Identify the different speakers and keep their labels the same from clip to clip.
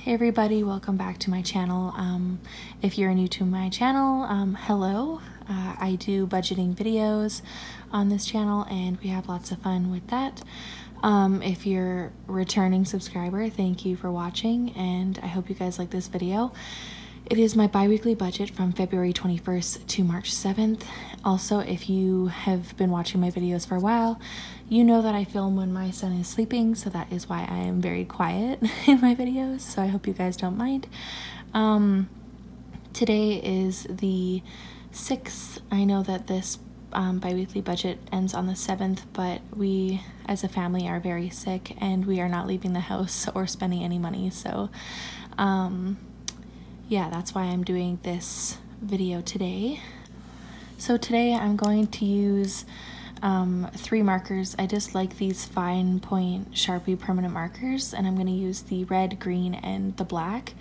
Speaker 1: Hey everybody, welcome back to my channel. If you're new to my channel, hello. I do budgeting videos on this channel and we have lots of fun with that. If you're a returning subscriber, thank you for watching and I hope you guys like this video. It is my bi-weekly budget from February 21st to March 7th. Also, if you have been watching my videos for a while, you know that I film when my son is sleeping, so that is why I am very quiet in my videos, so I hope you guys don't mind. Today is the 6th. I know that this bi-weekly budget ends on the 7th, but we as a family are very sick and we are not leaving the house or spending any money, so yeah, that's why I'm doing this video today. So today I'm going to use 3 markers. I just like these fine point Sharpie permanent markers, and I'm going to use the red, green, and the black.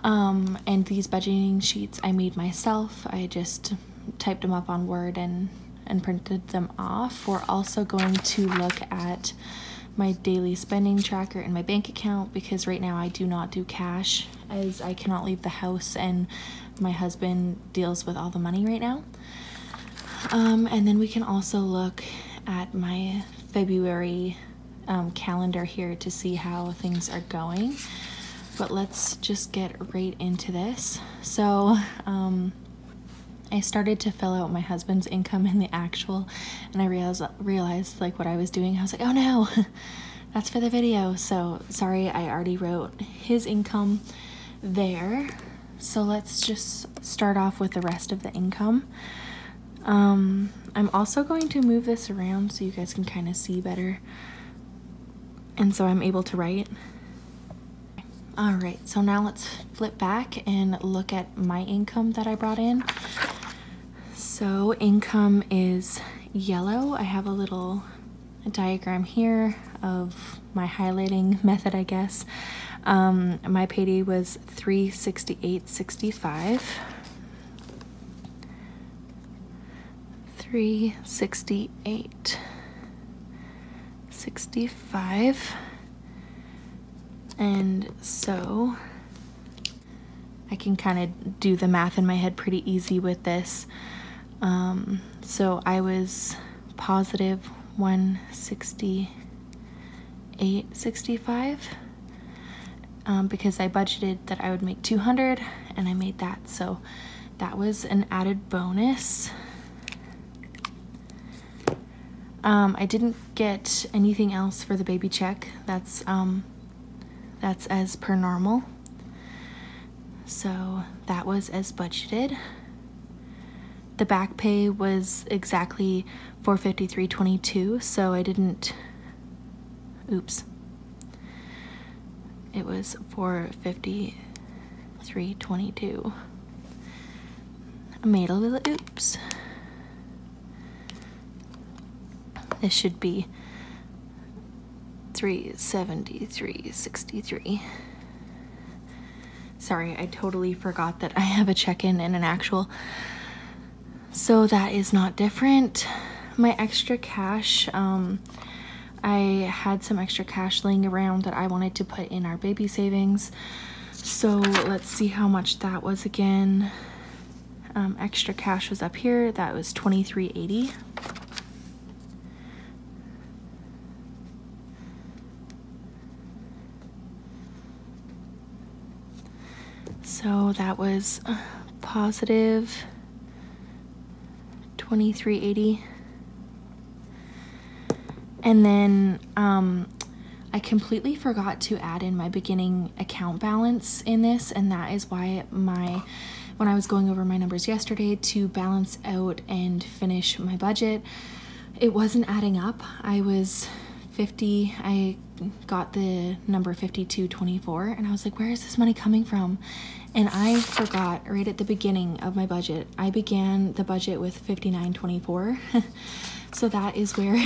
Speaker 1: And these budgeting sheets I made myself. I just typed them up on Word and printed them off. We're also going to look at my daily spending tracker and my bank account, because right now I do not do cash as I cannot leave the house and my husband deals with all the money right now. And then we can also look at my February calendar here to see how things are going. But let's just get right into this. So I started to fill out my husband's income and the actual, and I realized like what I was doing. I was like, oh no, that's for the video. So sorry, I already wrote his income there. So let's just start off with the rest of the income. I'm also going to move this around so you guys can kind of see better, and so I'm able to write. All right, so now let's flip back and look at my income that I brought in. So income is yellow. I have a little diagram here of my highlighting method, I guess. My payday was $368.65. $368.65. And so I can kind of do the math in my head pretty easy with this. So I was positive $168.65 because I budgeted that I would make 200 and I made that. So that was an added bonus. I didn't get anything else for the baby check. That's as per normal. So that was as budgeted. The back pay was exactly $453.22, so I didn't, oops. It was $453.22. I made a little oops. This should be $373.63. Sorry, I totally forgot that I have a check-in and an actual. So that is not different. My extra cash, I had some extra cash laying around that I wanted to put in our baby savings. So let's see how much that was again. Extra cash was up here. That was $23.80. So that was positive $23.80. And then I completely forgot to add in my beginning account balance in this, and that is why when I was going over my numbers yesterday to balance out and finish my budget, it wasn't adding up. I got the number 5224 and I was like, where is this money coming from? And I forgot right at the beginning of my budget. I began the budget with 5924. So that is where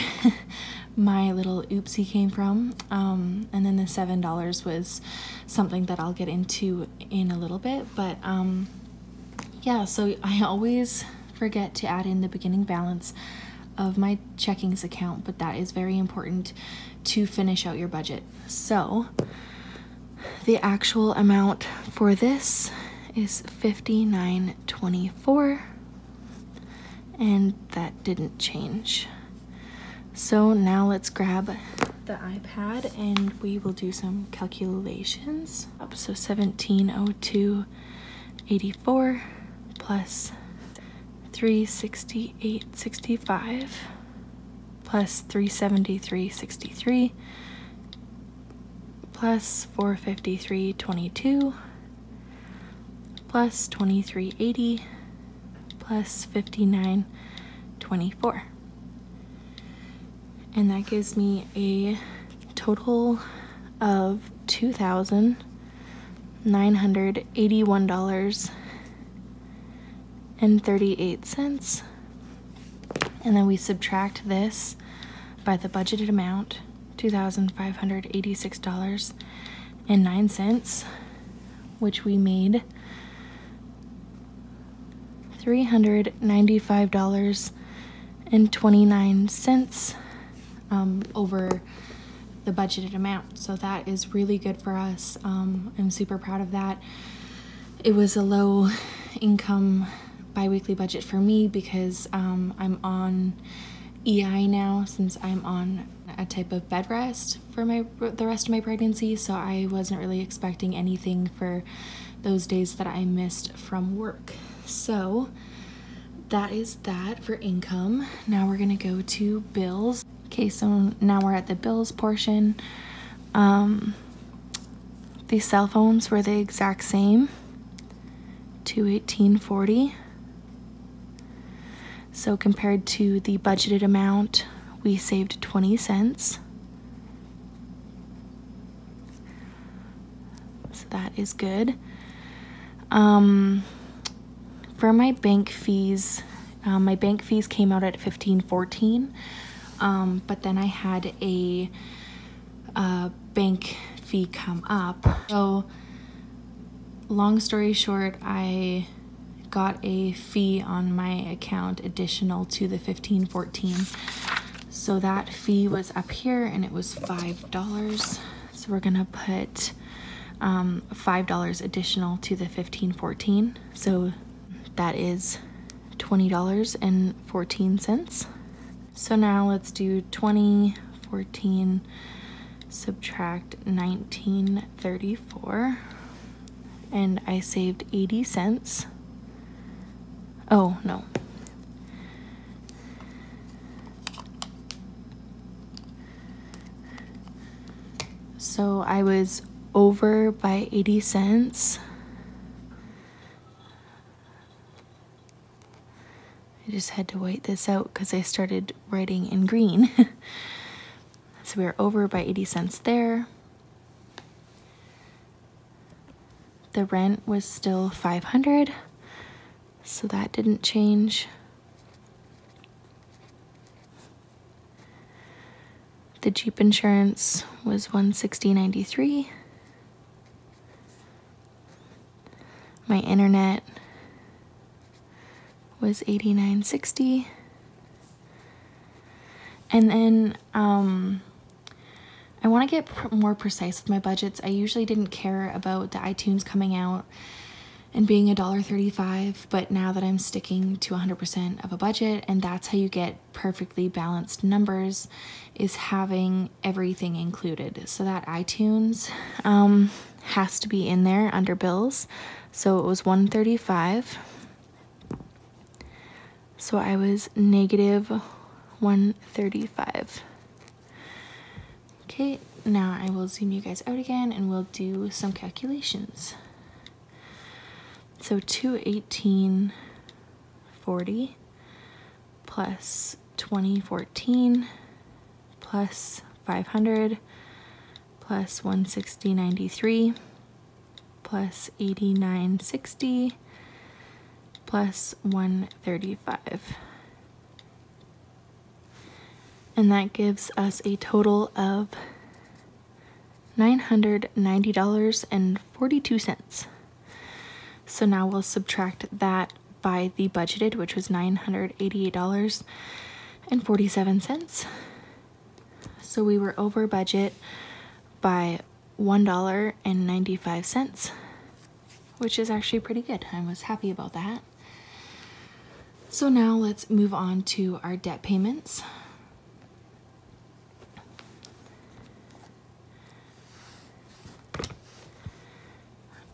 Speaker 1: my little oopsie came from. And then the $7 was something that I'll get into in a little bit. But yeah, so I always forget to add in the beginning balance of my checkings account, but that is very important to finish out your budget. So The actual amount for this is $59.24, and that didn't change. So now let's grab the iPad and we will do some calculations. So 1702.84 plus 368.65 plus 373.63 plus 453.22 plus 2380 plus 59.24. And that gives me a total of $2,981.38. And then we subtract this by the budgeted amount, $2,586.09, which we made $395.29 over the budgeted amount. So that is really good for us. I'm super proud of that. It was a low income bi-weekly budget for me because I'm on EI now, since I'm on a type of bed rest for the rest of my pregnancy, so I wasn't really expecting anything for those days that I missed from work. So that is that for income. Now we're gonna go to bills. Okay, so now we're at the bills portion. The cell phones were the exact same, $218.40. So compared to the budgeted amount, we saved 20 cents. So that is good. For my bank fees came out at $15.14, but then I had a bank fee come up. So long story short, I got a fee on my account additional to the $15.14. So that fee was up here and it was $5. So we're gonna put $5 additional to the $15.14. So that is $20.14. So now let's do 2014 subtract 1934, and I saved 80 cents. Oh, no. So I was over by 80 cents. I just had to wait this out because I started writing in green. So we were over by 80 cents there. The rent was still $500. So that didn't change. The Jeep insurance was $160.93. My internet was $89.60. And then I want to get more precise with my budgets. I usually didn't care about the iTunes coming out and being $1.35, but now that I'm sticking to 100% of a budget, and that's how you get perfectly balanced numbers, is having everything included. So that iTunes has to be in there under bills. So it was $135. So I was negative $135. Okay, now I will zoom you guys out again and we'll do some calculations. So $218.40 plus 2014 plus 500 plus 160.93 plus 89.60 plus 135. And that gives us a total of $990.42. So now we'll subtract that by the budgeted, which was $988.47. So we were over budget by $1.95, which is actually pretty good. I was happy about that. So now let's move on to our debt payments.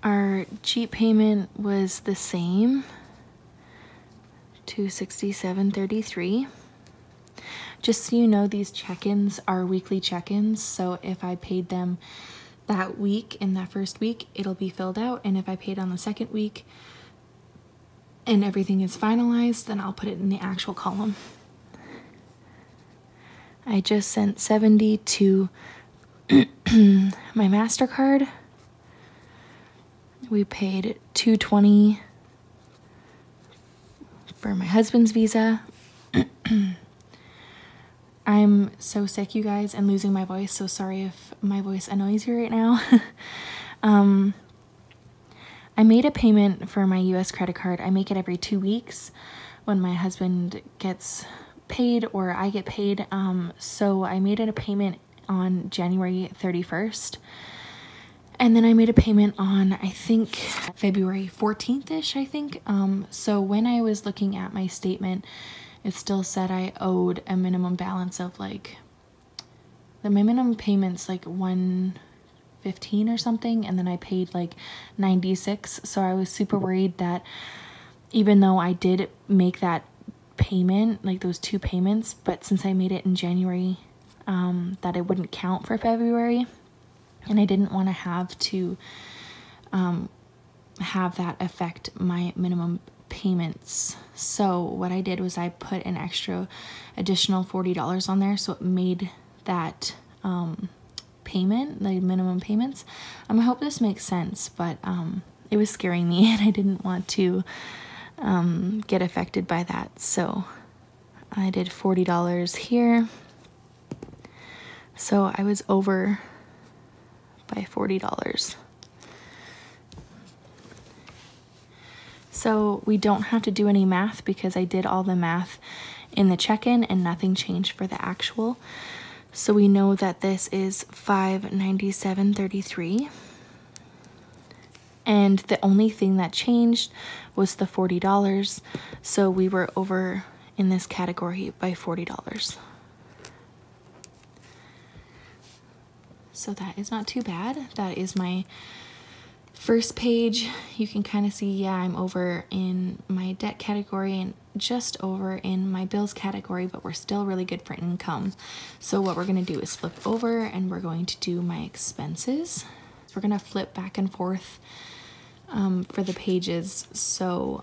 Speaker 1: Our Jeep payment was the same, $267.33. Just so you know, these check-ins are weekly check-ins, so if I paid them that week, in that first week, it'll be filled out, and if I paid on the second week and everything is finalized, then I'll put it in the actual column. I just sent $70 to my MasterCard. We paid $220 for my husband's Visa. I'm so sick, you guys, and losing my voice, so sorry if my voice annoys you right now. I made a payment for my US credit card. I make it every 2 weeks when my husband gets paid or I get paid. So I made it a payment on January 31st. And then I made a payment on, I think, February 14th-ish, I think. So when I was looking at my statement, it still said I owed a minimum balance of like, my minimum payment's like $115 or something, and then I paid like $96. So I was super worried that even though I did make that payment, like those 2 payments, but since I made it in January, that it wouldn't count for February. And I didn't want to have that affect my minimum payments. So what I did was I put an additional $40 on there, so it made that payment, the minimum payments. I hope this makes sense, but it was scaring me and I didn't want to get affected by that. So I did $40 here. So I was over by $40. So we don't have to do any math because I did all the math in the check-in and nothing changed for the actual. So we know that this is $597.33. And the only thing that changed was the $40. So we were over in this category by $40. So that is not too bad. That is my first page. You can kind of see, yeah, I'm over in my debt category and just over in my bills category, but we're still really good for income. So what we're going to do is flip over and we're going to do my expenses. So we're going to flip back and forth for the pages. So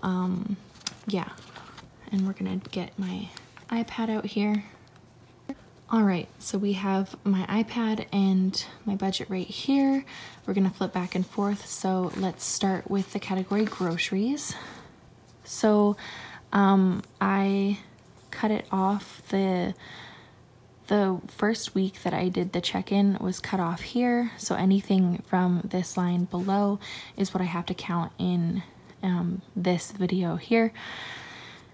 Speaker 1: yeah, and we're going to get my iPad out here. All right, so we have my iPad and my budget right here. We're gonna flip back and forth. So let's start with the category groceries. So I cut it off, the first week that I did the check-in was cut off here. So anything from this line below is what I have to count in this video here.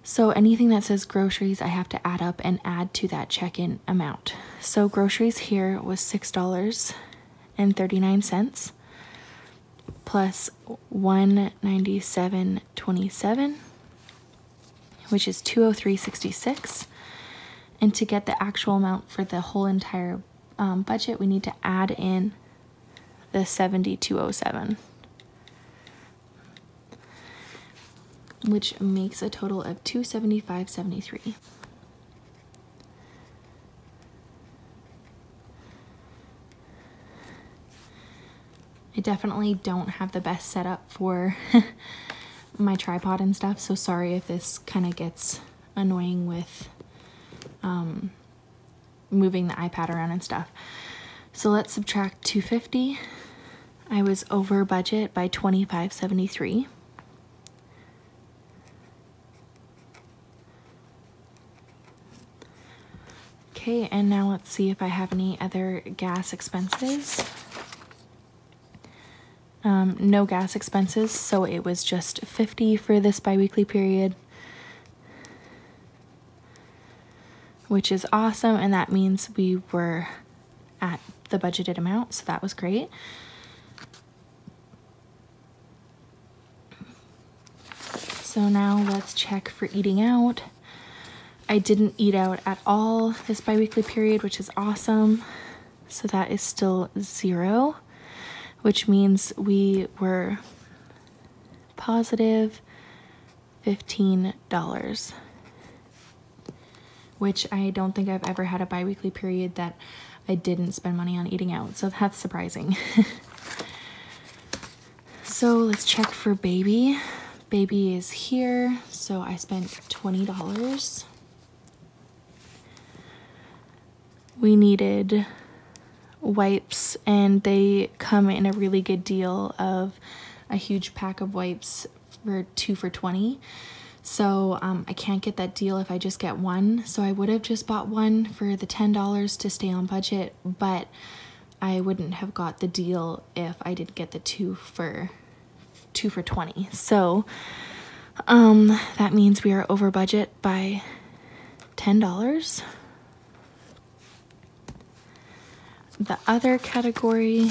Speaker 1: So anything that says groceries, I have to add up and add to that check-in amount. So groceries here was $6.39 plus $197.27, which is $203.66. And to get the actual amount for the whole entire budget, we need to add in the $72.07. Which makes a total of $275.73. I definitely don't have the best setup for my tripod and stuff, so sorry if this kind of gets annoying with moving the iPad around and stuff. So let's subtract $250. I was over budget by $25.73. Okay, and now let's see if I have any other gas expenses. No gas expenses, so it was just $50 for this bi-weekly period, which is awesome, and that means we were at the budgeted amount, so that was great. So now let's check for eating out. I didn't eat out at all this bi-weekly period, which is awesome. So that is still 0, which means we were positive $15, which I don't think I've ever had a bi-weekly period that I didn't spend money on eating out. So that's surprising. So let's check for baby. Baby is here. So I spent $20. We needed wipes, and they come in a really good deal of a huge pack of wipes for 2 for $20. So I can't get that deal if I just get one. So I would have just bought one for the $10 to stay on budget, but I wouldn't have got the deal if I didn't get the 2 for $20. So that means we are over budget by $10. The other category,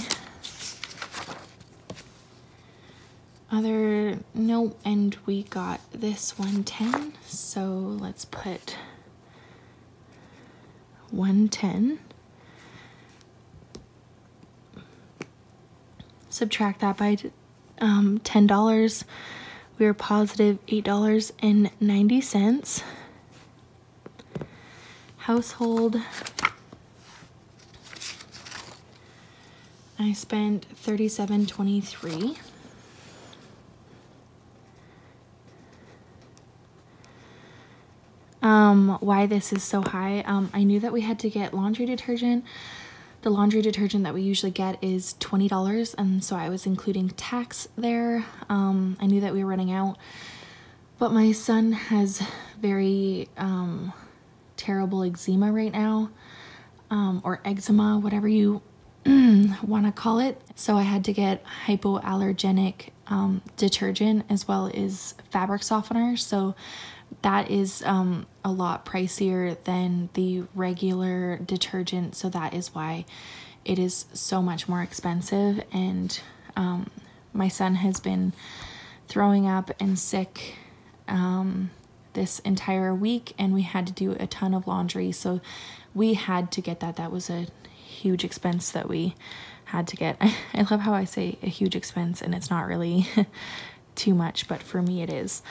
Speaker 1: no, and we got this 110, so let's put 110. Subtract that by $10. We are positive $8.90. Household, I spent $37.23. Why this is so high, I knew that we had to get laundry detergent. The laundry detergent that we usually get is $20, and so I was including tax there. I knew that we were running out, but my son has very terrible eczema right now, or eczema, whatever you want to call it. So I had to get hypoallergenic detergent as well as fabric softener. So that is a lot pricier than the regular detergent, so that is why it is so much more expensive. And my son has been throwing up and sick this entire week, and we had to do a ton of laundry, so we had to get that. That was a huge expense that we had to get. I love how I say a huge expense and it's not really too much, but for me it is.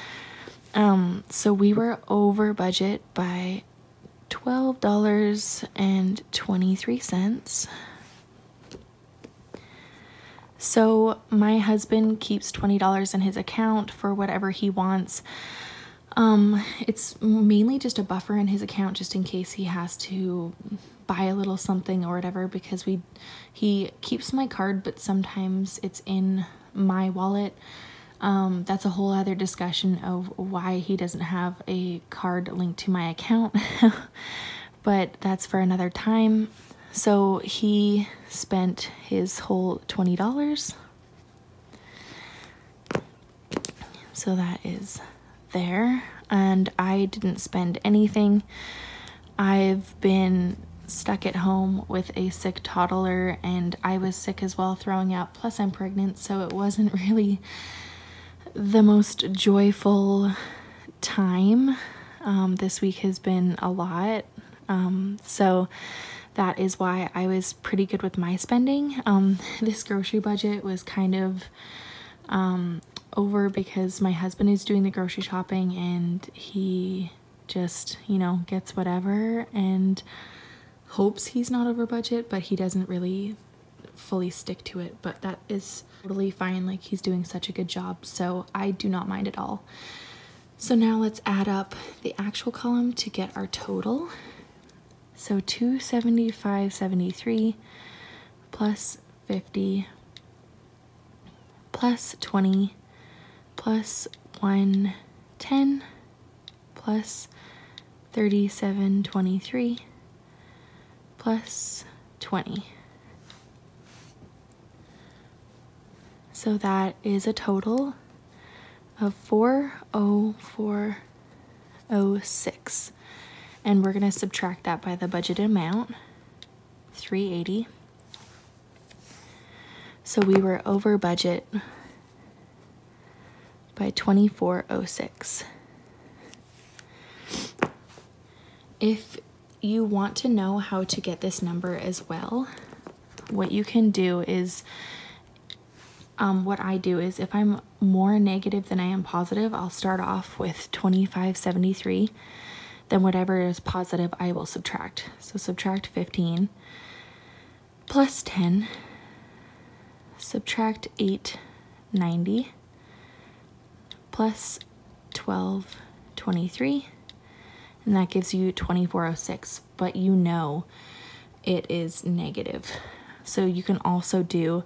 Speaker 1: So we were over budget by $12.23. So my husband keeps $20 in his account for whatever he wants. It's mainly just a buffer in his account just in case he has to buy a little something or whatever, because he keeps my card, but sometimes it's in my wallet. That's a whole other discussion of why he doesn't have a card linked to my account, but that's for another time. So he spent his whole $20. So that is there, and I didn't spend anything. I've been stuck at home with a sick toddler, and I was sick as well, throwing up, plus I'm pregnant, so it wasn't really the most joyful time. This week has been a lot, so that is why I was pretty good with my spending. This grocery budget was kind of over because my husband is doing the grocery shopping, and he just, you know, gets whatever and hopes he's not over budget, but he doesn't really fully stick to it. But that is totally fine. Like, he's doing such a good job, so I do not mind at all. So now let's add up the actual column to get our total. So $275.73 plus 50 plus 20 plus 110 plus 37.23 plus 20. So that is a total of $404.06, and we're going to subtract that by the budgeted amount, $380. So we were over budget by $24.06. If you want to know how to get this number as well, what you can do is, what I do is if I'm more negative than I am positive, I'll start off with 25.73. Then whatever is positive, I will subtract. So subtract 15 plus 10, subtract 890 plus 1223, and that gives you 2406, but you know it is negative. So you can also do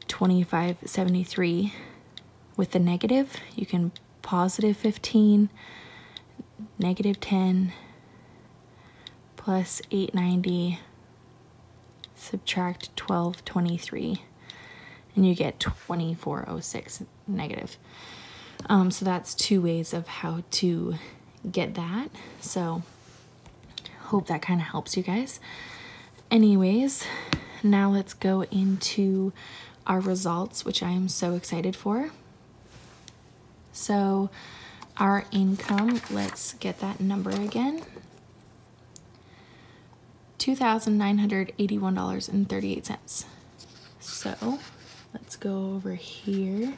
Speaker 1: 2573 with the negative. You can positive 15, negative 10, plus 890, subtract 1223, and you get 2406 negative. So that's two ways of how to get that. So hope that kind of helps you guys. Anyways, now let's go into our results, which I am so excited for. So our income, let's get that number again. $2,981.38. So let's go over here.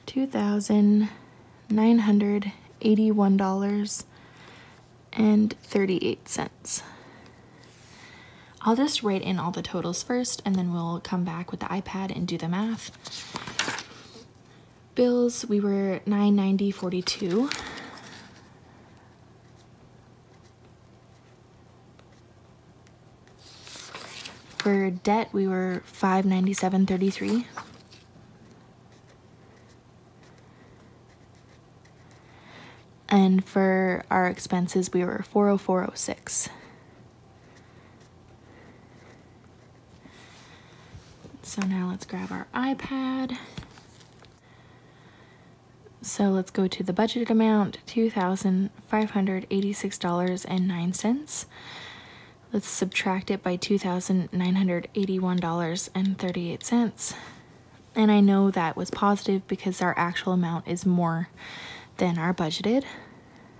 Speaker 1: $2,981.38. I'll just write in all the totals first, and then we'll come back with the iPad and do the math. Bills, we were $990.42. For debt, we were $597.33. And for our expenses, we were $404.06. So now let's grab our iPad. So let's go to the budgeted amount, $2,586.09. Let's subtract it by $2,981.38. And I know that was positive because our actual amount is more than our budgeted.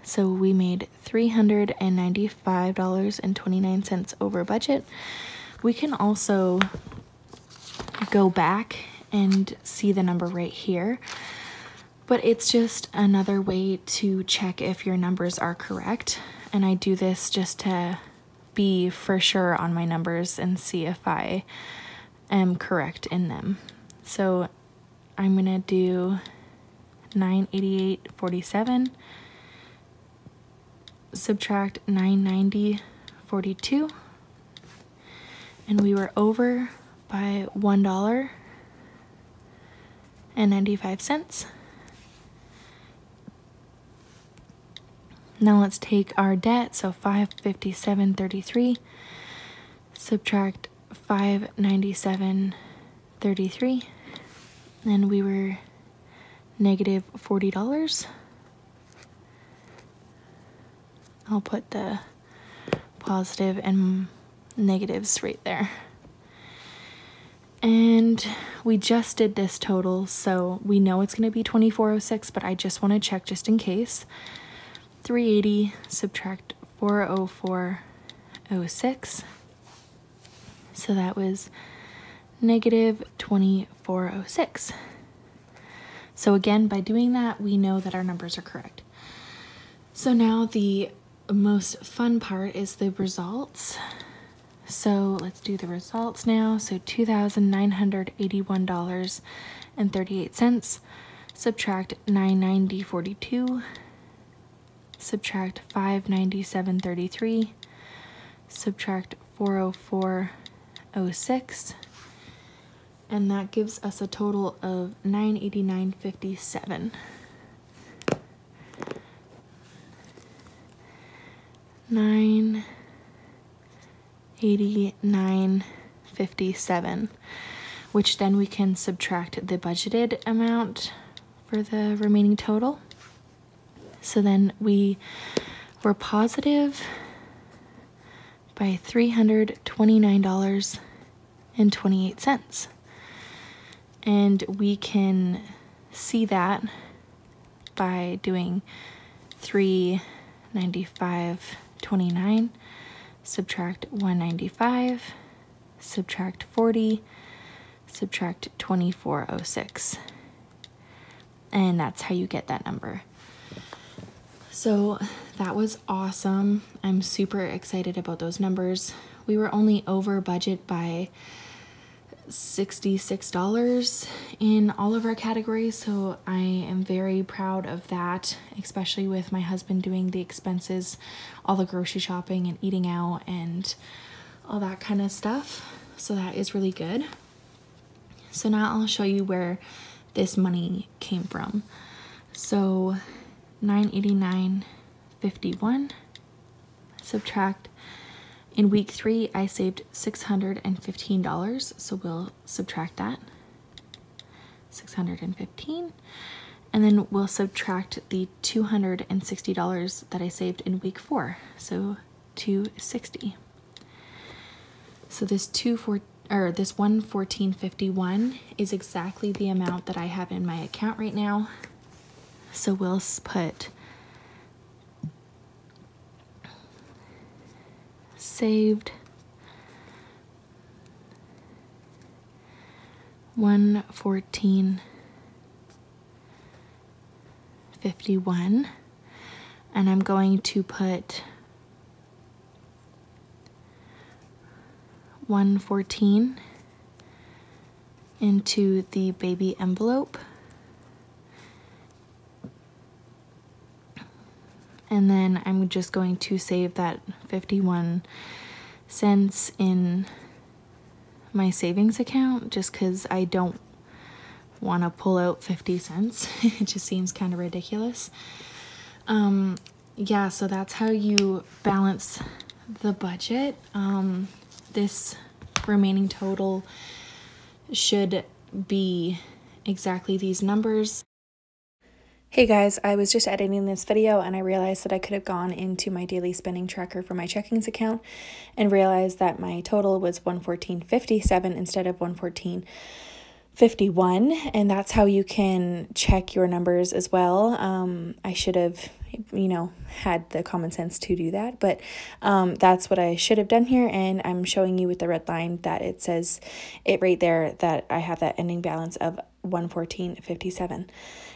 Speaker 1: So we made $395.29 over budget. We can also go back and see the number right here, but it's just another way to check if your numbers are correct. And I do this just to be for sure on my numbers and see if I am correct in them. So I'm gonna do 988.47, subtract 990.42, and we were over by $1.95. Now let's take our debt, so $557.33, subtract $597.33, and we were negative $40. I'll put the positive and negatives right there. And we just did this total, so we know it's going to be 2406, but I just want to check just in case. 380 subtract 404.06. So that was negative 2406. So again, by doing that, we know that our numbers are correct. So now the most fun part is the results. So let's do the results now. So $2,981.38, subtract $990.42, subtract $597.33, subtract $404.06, and that gives us a total of $989.57. $989.57, which then we can subtract the budgeted amount for the remaining total. So then we were positive by $329.28. And we can see that by doing $395.29, subtract $195, subtract 40, subtract 2406. And that's how you get that number. So that was awesome. I'm super excited about those numbers. We were only over budget by $66 in all of our categories, so I am very proud of that, especially with my husband doing the expenses, all the grocery shopping and eating out and all that kind of stuff. So that is really good. So now I'll show you where this money came from. So $989.51, subtract. In week 3, I saved $615, so we'll subtract that, $615, and then we'll subtract the $260 that I saved in week 4, so $260. So this $114.51 is exactly the amount that I have in my account right now. So we'll put saved $114.51, and I'm going to put 114 into the baby envelope, and then I'm just going to save that 51 cents in my savings account just because I don't want to pull out 50 cents. It just seems kind of ridiculous. Yeah, so that's how you balance the budget. This remaining total should be exactly these numbers. Hey guys, I was just editing this video and I realized that I could have gone into my daily spending tracker for my checkings account and realized that my total was $114.57 instead of $114.51, and that's how you can check your numbers as well. I should have, had the common sense to do that, but that's what I should have done here, and I'm showing you with the red line that it says it right there that I have that ending balance of $114.57.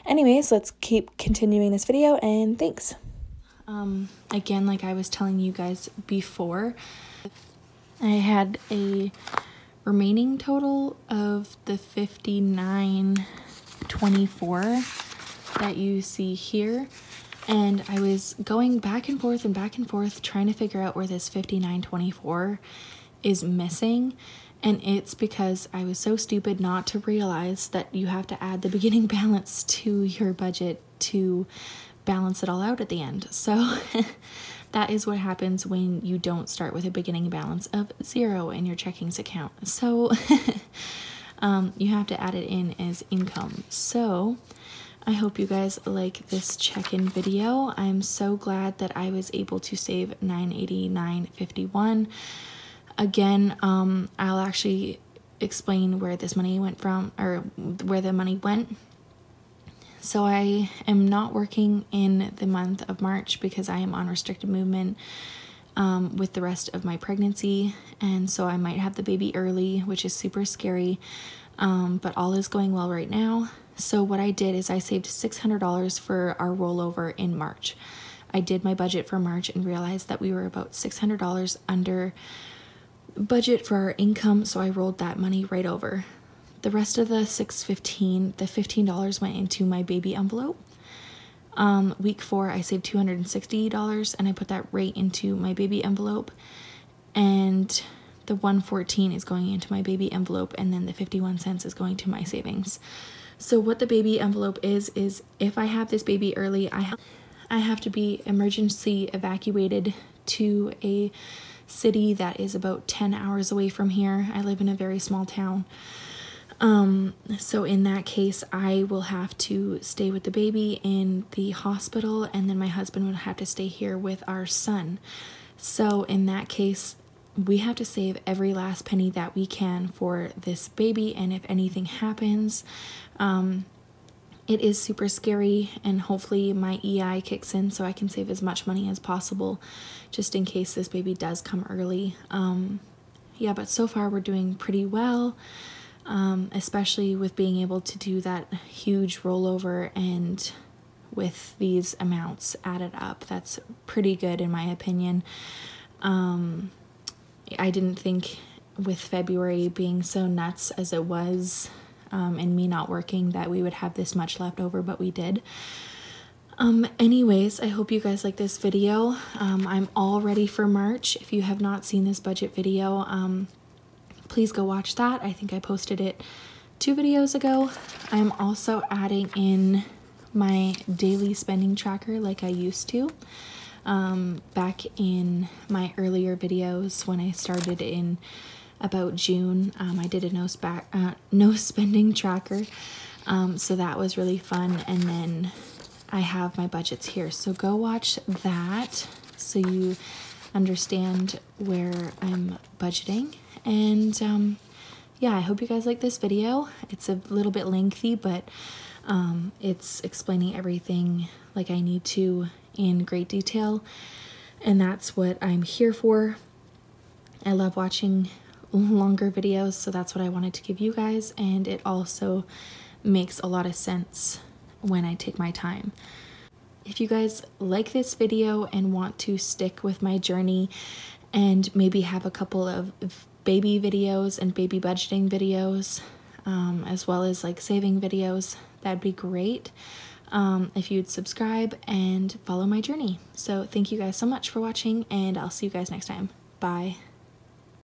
Speaker 1: Anyways, let's keep continuing this video, and thanks. Again, like I was telling you guys before, I had a remaining total of the $59.24 that you see here, and I was going back and forth trying to figure out where this $59.24 is missing. And it's because I was so stupid not to realize that you have to add the beginning balance to your budget to balance it all out at the end. So that is what happens when you don't start with a beginning balance of 0 in your checkings account. So you have to add it in as income. So I hope you guys like this check-in video. I'm so glad that I was able to save $989.51. Again, I'll actually explain where this money went from, or where the money went. So I am not working in the month of March because I am on restricted movement with the rest of my pregnancy, and so I might have the baby early, which is super scary, but all is going well right now. So what I did is I saved $600 for our rollover in March. I did my budget for March and realized that we were about $600 under budget for our income, so I rolled that money right over. The rest of the $615, the $15 went into my baby envelope. Week 4, I saved $260, and I put that right into my baby envelope, and the $114 is going into my baby envelope, and then the 51 cents is going to my savings. So what the baby envelope is if I have this baby early, I have to be emergency evacuated to a city that is about 10 hours away from here. I live in a very small town. So in that case, I will have to stay with the baby in the hospital, and then my husband would have to stay here with our son. So in that case, we have to save every last penny that we can for this baby, and if anything happens, it is super scary, and hopefully my EI kicks in so I can save as much money as possible just in case this baby does come early. Yeah, but so far we're doing pretty well, especially with being able to do that huge rollover, and with these amounts added up, that's pretty good in my opinion. I didn't think with February being so nuts as it was, and me not working, that we would have this much left over, but we did. Anyways, I hope you guys like this video. I'm all ready for March. If you have not seen this budget video, please go watch that. I think I posted it 2 videos ago. I'm also adding in my daily spending tracker like I used to. Back in my earlier videos when I started in about June, I did a no spending tracker, so that was really fun. And then I have my budgets here, so go watch that so you understand where I'm budgeting. And yeah, I hope you guys like this video. It's a little bit lengthy, but it's explaining everything like I need to in great detail, and that's what I'm here for. I love watching longer videos, so that's what I wanted to give you guys, and it also makes a lot of sense when I take my time. If you guys like this video and want to stick with my journey and maybe have a couple of baby videos and baby budgeting videos, as well as like saving videos, that'd be great. If you'd subscribe and follow my journey. So thank you guys so much for watching, and I'll see you guys next time. Bye.